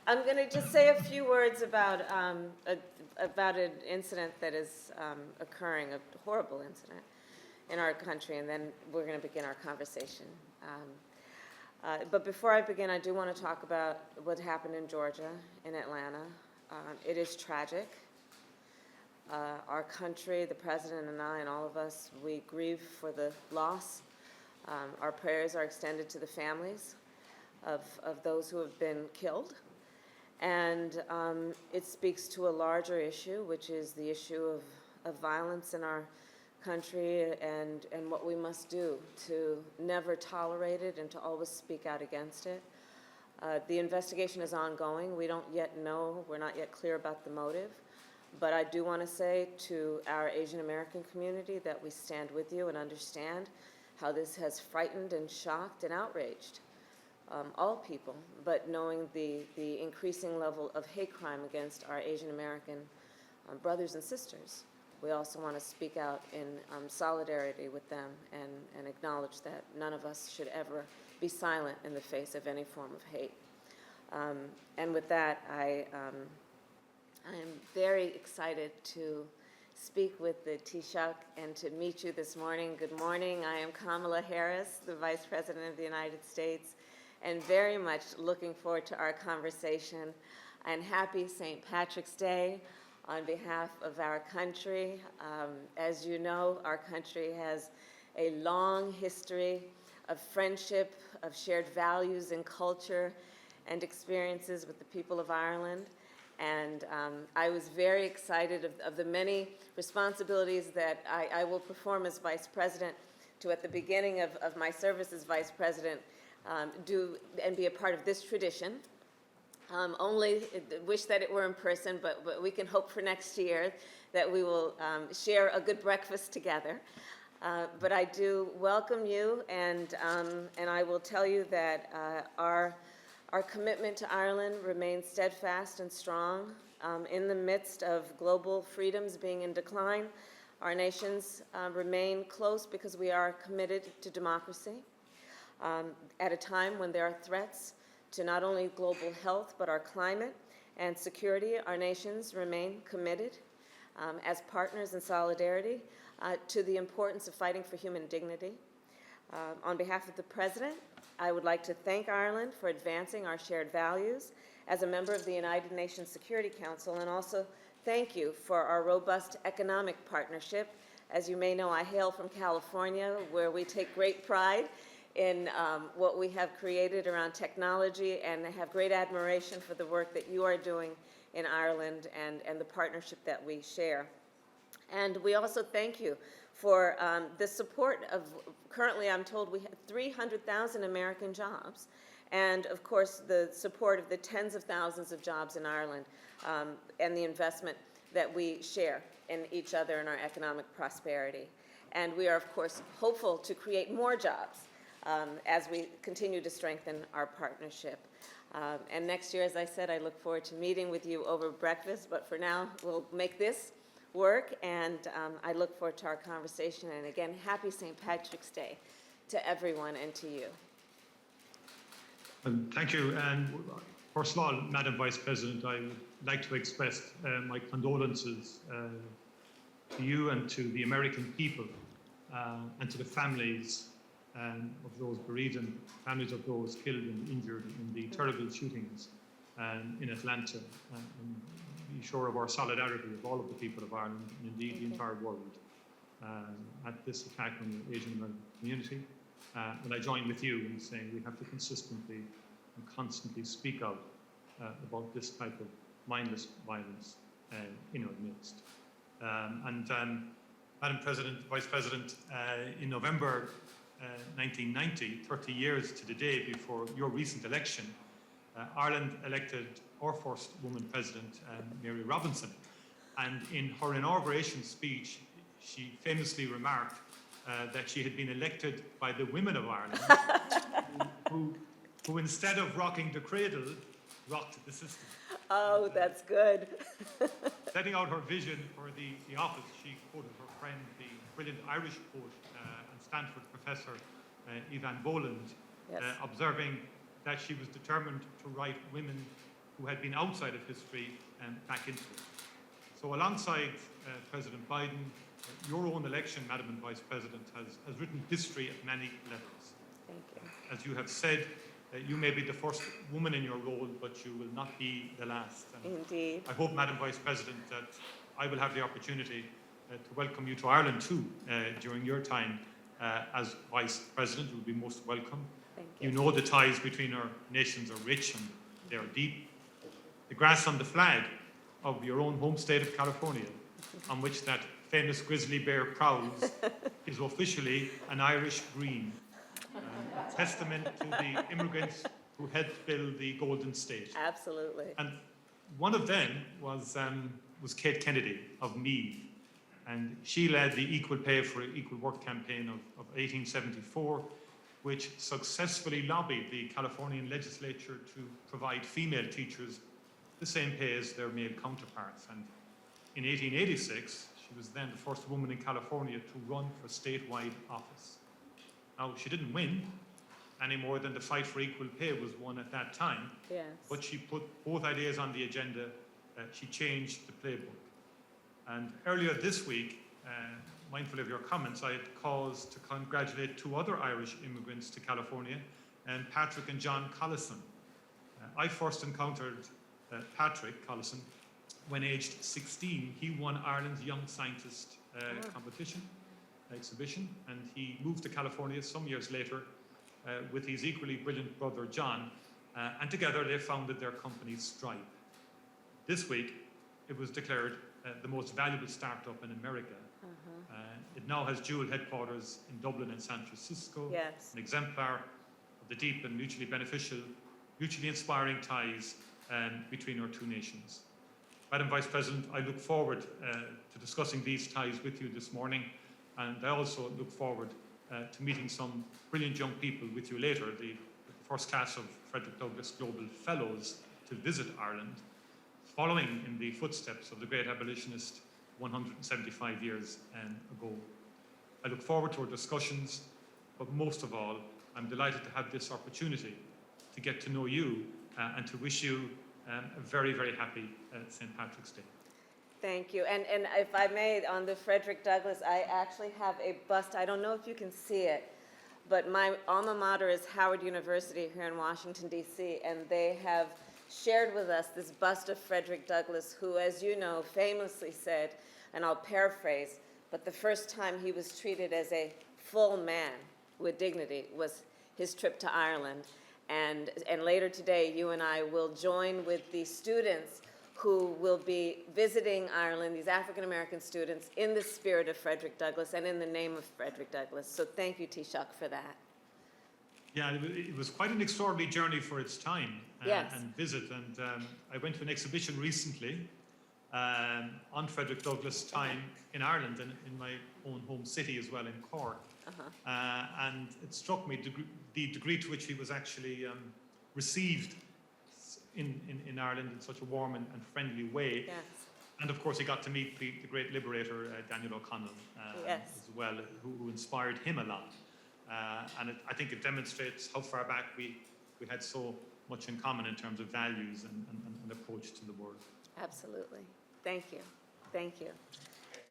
I'm going to just say a few words about about an incident that is occurring, a horrible incident in our country, and then we're going to begin our conversation. But before I begin, I do want to talk about what happened in Georgia, in Atlanta. It is tragic. Our country, the president and I, and all of us, we grieve for the loss. Our prayers are extended to the families of those who have been killed. And it speaks to a larger issue, which is the issue of violence in our country and what we must do to never tolerate it and to always speak out against it. The investigation is ongoing. We don't yet know, we're not yet clear about the motive. But I do want to say to our Asian American community that we stand with you and understand how this has frightened and shocked and outraged all people, but knowing the increasing level of hate crime against our Asian American brothers and sisters, we also want to speak out in solidarity with them and acknowledge that none of us should ever be silent in the face of any form of hate. And with that, I am very excited to speak with the Taoiseach and to meet you this morning. Good morning. I am Kamala Harris, the Vice President of the United States, and very much looking forward to our conversation. And happy St. Patrick's Day on behalf of our country. As you know, our country has a long history of friendship, of shared values and culture and experiences with the people of Ireland. And I was very excited of the many responsibilities that I will perform as Vice President to, at the beginning of my service as Vice President, do and be a part of this tradition. Only wish that it were in person, but we can hope for next year that we will share a good breakfast together. But I do welcome you, and I will tell you that our commitment to Ireland remains steadfast and strong. In the midst of global freedoms being in decline, our nations remain close because we are committed to democracy. At a time when there are threats to not only global health, but our climate and security, our nations remain committed as partners in solidarity to the importance of fighting for human dignity. On behalf of the President, I would like to thank Ireland for advancing our shared values as a member of the United Nations Security Council, and also thank you for our robust economic partnership. As you may know, I hail from California, where we take great pride in what we have created around technology, and I have great admiration for the work that you are doing in Ireland and the partnership that we share. And we also thank you for the support of, currently I'm told we have 300,000 American jobs, and of course the support of the tens of thousands of jobs in Ireland and the investment that we share in each other in our economic prosperity. And we are of course hopeful to create more jobs as we continue to strengthen our partnership. And next year, as I said, I look forward to meeting with you over breakfast, but for now, we'll make this work, and I look forward to our conversation. And again, happy St. Patrick's Day to everyone and to you. Thank you. And first of all, Madam Vice President, I would like to express my condolences to you and to the American people and to the families of those bereaved and families of those killed and injured in the terrible shootings in Atlanta. And be sure of our solidarity of all of the people of Ireland and indeed the entire world at this attack on the Asian American community. And I join with you in saying we have to consistently and constantly speak out about this type of mindless violence in our midst. Madam President, Vice President, in November 1990, 30 years to the day before your recent election, Ireland elected our first woman president, Mary Robinson. And in her inauguration speech, she famously remarked that she had been elected by the women of Ireland, who instead of rocking the cradle, rocked the system. Oh, that's good. Setting out her vision for the office, she quoted her friend, the brilliant Irish poet and Stanford professor, Evan Boland, Yes. Observing that she was determined to right women who had been outside of history back into it. So alongside President Biden, your own election, Madam and Vice President, has written history at many levels. Thank you. As you have said, you may be the first woman in your role, but you will not be the last. And Indeed. I hope, Madam Vice President, that I will have the opportunity to welcome you to Ireland too during your time as Vice President. You will be most welcome. Thank you. You know the ties between our nations are rich and they are deep. The grass on the flag of your own home state of California, on which that famous grizzly bear prowls, is officially an Irish green, a testament to the immigrants who helped build the Golden State. Absolutely. And one of them was Kate Kennedy of Meath, and she led the Equal Pay for Equal Work campaign of 1874, which successfully lobbied the Californian legislature to provide female teachers the same pay as their male counterparts. And in 1886, she was then the first woman in California to run for statewide office. Now, she didn't win any more than the fight for equal pay was won at that time. Yes. But she put both ideas on the agenda. She changed the playbook. And earlier this week, mindful of your comments, I had cause to congratulate two other Irish immigrants to California, Patrick and John Collison. I first encountered Patrick Collison when aged 16. He won Ireland's Young Scientist exhibition, and he moved to California some years later with his equally brilliant brother John, and together they founded their company Stripe. This week, it was declared the most valuable startup in America. It now has dual headquarters in Dublin and San Francisco, Yes. an exemplar of the deep and mutually beneficial, mutually inspiring ties between our two nations. Madam Vice President, I look forward to discussing these ties with you this morning, and I also look forward to meeting some brilliant young people with you later, the first class of Frederick Douglass Global Fellows to visit Ireland, following in the footsteps of the great abolitionist 175 years ago. I look forward to our discussions, but most of all, I'm delighted to have this opportunity to get to know you and to wish you a very, very happy St. Patrick's Day. Thank you. And if I may, on the Frederick Douglass, I actually have a bust. I don't know if you can see it, but my alma mater is Howard University here in Washington, D.C., and they have shared with us this bust of Frederick Douglass, who, as you know, famously said, and I'll paraphrase, but the first time he was treated as a full man with dignity was his trip to Ireland. And later today, you and I will join with the students who will be visiting Ireland, these African-American students, in the spirit of Frederick Douglass and in the name of Frederick Douglass. So thank you, Taoiseach, for that. Yeah, it was quite an extraordinary journey for its time Yes. and visit. And I went to an exhibition recently on Frederick Douglass' time in Ireland and in my own home city as well, in Cork. And it struck me the degree to which he was actually received in Ireland in such a warm and friendly way. Yes. And of course, he got to meet the great liberator, Daniel O'Connell, Yes. as well, who inspired him a lot. And I think it demonstrates how far back we had so much in common in terms of values and approach to the world. Absolutely. Thank you. Thank you.